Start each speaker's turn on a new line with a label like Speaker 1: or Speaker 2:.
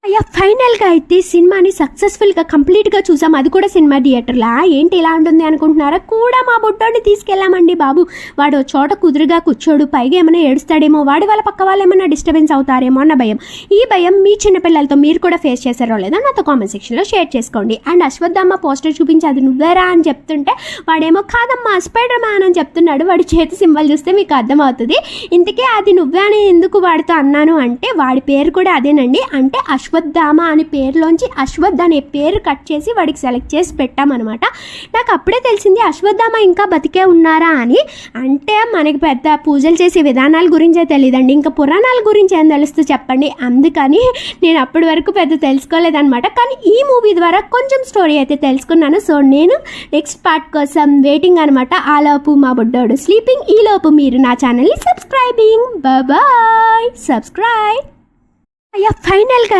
Speaker 1: అయ్యా ఫైనల్గా అయితే సినిమాని సక్సెస్ఫుల్గా కంప్లీట్గా చూసాం, అది కూడా సినిమా థియేటర్లా. ఏంటి ఇలా ఉంటుంది అనుకుంటున్నారా? కూడా మా బుడ్డోని తీసుకెళ్ళామండి బాబు. వాడు చోట కుదురుగా కూర్చోడు, పైగా ఏమైనా ఏడుస్తాడేమో, వాడి వాళ్ళ పక్క వాళ్ళు ఏమైనా డిస్టర్బెన్స్ అవుతారేమో అన్న భయం. ఈ భయం మీ చిన్నపిల్లలతో మీరు కూడా ఫేస్ చేశారో లేదో నాతో కామెంట్ సెక్షన్లో షేర్ చేసుకోండి. అండ్ అశ్వత్థామ పోస్టర్ చూపించి అది నువ్వేరా అని చెప్తుంటే వాడేమో కాదమ్మా స్పైడర్ మ్యాన్ అని చెప్తున్నాడు. వాడి చేతి సింబల్ చూస్తే మీకు అర్థమవుతుంది. ఇంతకీ అది నువ్వే అని ఎందుకు వాడితో అన్నాను అంటే వాడి పేరు కూడా అదేనండి. అంటే అశ్వత్థామ అనే పేరులోంచి అశ్వత్ అనే పేరు కట్ చేసి వాడికి సెలెక్ట్ చేసి పెట్టామన్నమాట. నాకు అప్పుడే తెలిసింది అశ్వత్థామ ఇంకా బతికే ఉన్నారా అని. అంటే మనకి పెద్ద పూజలు చేసే విధానాల గురించే తెలియదండి, ఇంకా పురాణాల గురించి ఏం తెలుస్తూ చెప్పండి. అందుకని నేను అప్పటి వరకు పెద్ద తెలుసుకోలేదన్నమాట. కానీ ఈ మూవీ ద్వారా కొంచెం స్టోరీ అయితే తెలుసుకున్నాను. సో నేను నెక్స్ట్ పార్ట్ కోసం వెయిటింగ్ అనమాట. ఆ లోపు మా బుడ్డోడు స్లీపింగ్, ఈ లోపు మీరు నా ఛానల్ని సబ్స్క్రైబింగ్. Bye, subscribe. అయ్యా ఫైనల్గా